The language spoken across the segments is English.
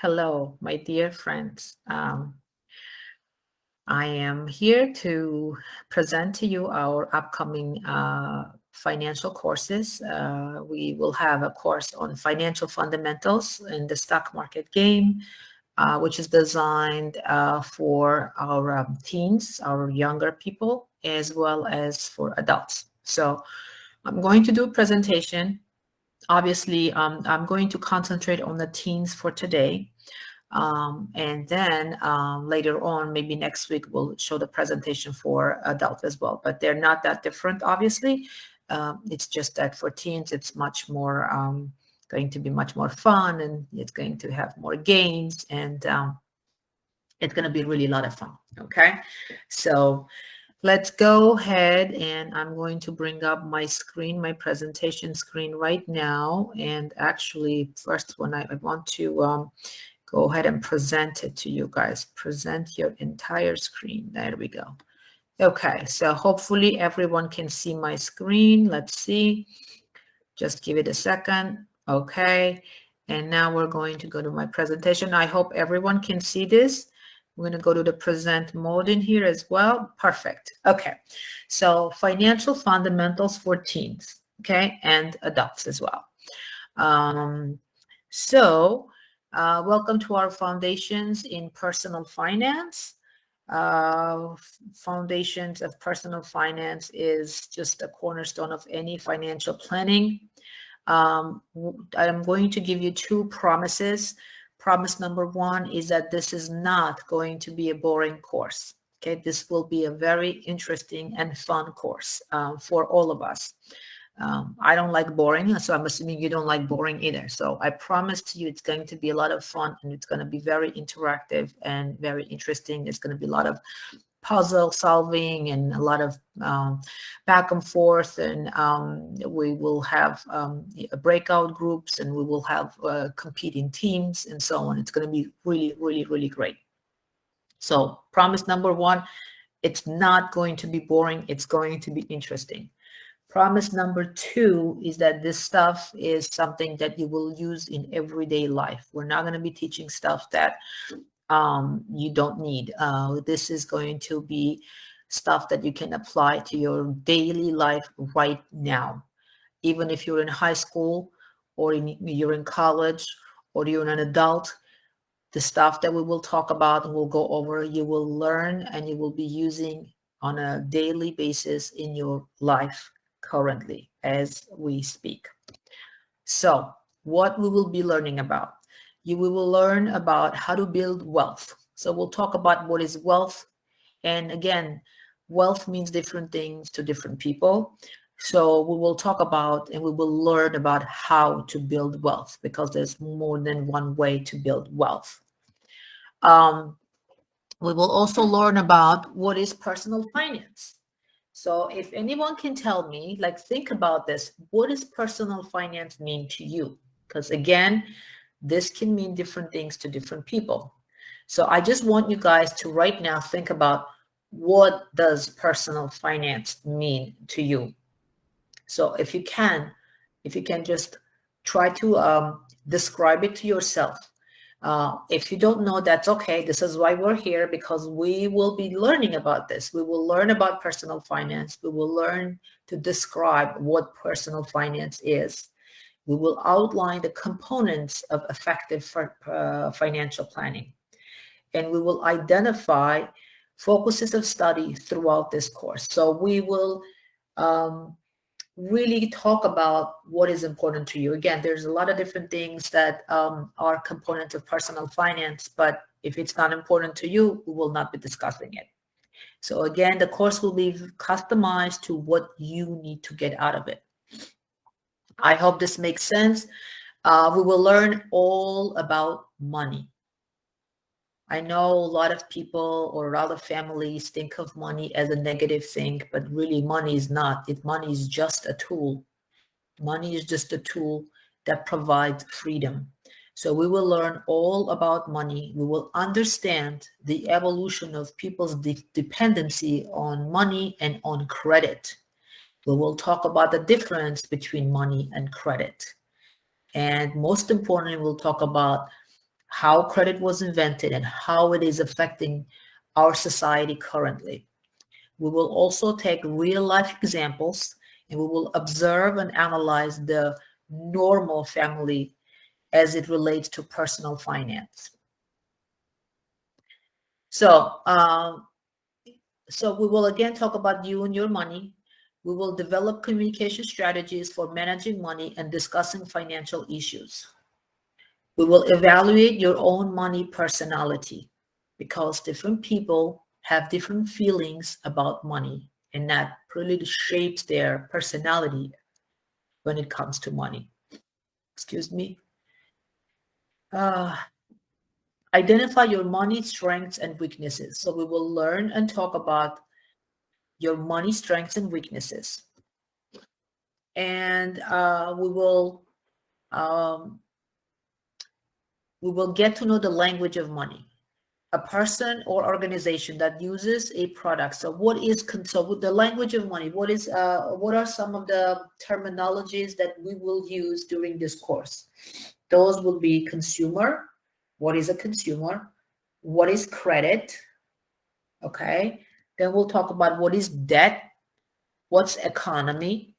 Hello, my dear friends. I am here to present to you our upcoming financial courses. We will have a course on financial fundamentals in the stock market game, which is designed for our teens, our younger people, as well as for adults. So I'm going to do a presentation. Obviously, I'm going to concentrate on the teens for today. And then later on, maybe next week, we'll show the presentation for adult as well. But they're not that different, obviously. It's just that for teens, it's much more going to be much more fun, and it's going to have more games, and it's going to be really a lot of fun. Okay, so let's go ahead, and I'm going to bring up my screen, my presentation screen right now. And actually, first one, I want to go ahead and present it to you guys. Present your entire screen. There we go. Okay, so hopefully everyone can see my screen. Let's see. Just give it a second. Okay, and now we're going to go to my presentation. I hope everyone can see this. I'm going to go to the present mode in here as well. Perfect. Okay, so financial fundamentals for teens, okay, and adults as well. Welcome to our Foundations in Personal Finance. Foundations of Personal Finance is just a cornerstone of any financial planning. I'm going to give you two promises. Promise number one is that this is not going to be a boring course. Okay, this will be a very interesting and fun course for all of us. I don't like boring, so I'm assuming you don't like boring either. So I promise to you it's going to be a lot of fun, and it's going to be very interactive and very interesting. There's going to be a lot of puzzle solving and a lot of back and forth, and we will have breakout groups, and we will have competing teams and so on. It's going to be really, really, really great. So promise number one, it's not going to be boring. It's going to be interesting. Promise number two is that this stuff is something that you will use in everyday life. We're not going to be teaching stuff that you don't need. This is going to be stuff that you can apply to your daily life right now. Even if you're in high school, or you're in college, or you're an adult, the stuff that we will talk about and we'll go over, you will learn and you will be using on a daily basis in your life currently as we speak. So what we will be learning about? We will learn about how to build wealth. So we'll talk about what is wealth. And again, wealth means different things to different people. So we will talk about and we will learn about how to build wealth, because there's more than one way to build wealth. We will also learn about what is personal finance. So if anyone can tell me, like, think about this, what does personal finance mean to you? Because again, this can mean different things to different people. So I just want you guys to right now think about, what does personal finance mean to you? So if you can just try to describe it to yourself. If you don't know, that's okay. This is why we're here, because we will be learning about this. We will learn about personal finance. We will learn to describe what personal finance is. We will outline the components of effective financial planning. And we will identify focuses of study throughout this course. So we will really talk about what is important to you. Again, there's a lot of different things that are components of personal finance, but if it's not important to you, we will not be discussing it. So again, the course will be customized to what you need to get out of it. I hope this makes sense. We will learn all about money. I know a lot of people or a lot of families think of money as a negative thing, but really money is not. Money is just a tool. Money is just a tool that provides freedom. So we will learn all about money. We will understand the evolution of people's dependency on money and on credit. We will talk about the difference between money and credit. And most importantly, we'll talk about how credit was invented, and how it is affecting our society currently. We will also take real life examples, and we will observe and analyze the normal family as it relates to personal finance. So, we will again talk about you and your money. We will develop communication strategies for managing money and discussing financial issues. We will evaluate your own money personality, because different people have different feelings about money, and that really shapes their personality when it comes to money. Excuse me. Identify your money strengths and weaknesses. So we will learn and talk about your money strengths and weaknesses. And um, we will get to know the language of money. A person or organization that uses a product. So with the language of money? What are some of the terminologies that we will use during this course? Those will be consumer. What is a consumer? What is credit? Okay. Then we'll talk about what is debt, what's economy,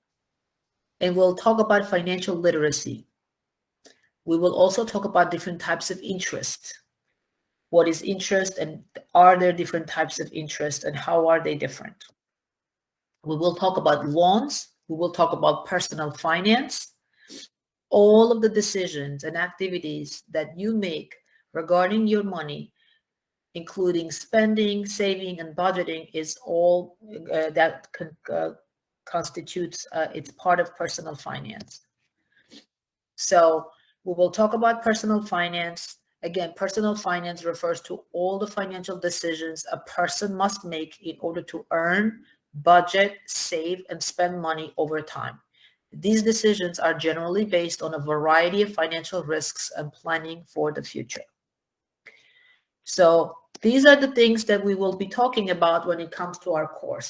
and we'll talk about financial literacy. We will also talk about different types of interest. What is interest, and are there different types of interest, and how are they different? We will talk about loans. We will talk about personal finance. All of the decisions and activities that you make regarding your money, including spending, saving, and budgeting, is all that constitutes, it's part of personal finance. So we will talk about personal finance. Again, personal finance refers to all the financial decisions a person must make in order to earn, budget, save, and spend money over time. These decisions are generally based on a variety of financial risks and planning for the future. So these are the things that we will be talking about when it comes to our course.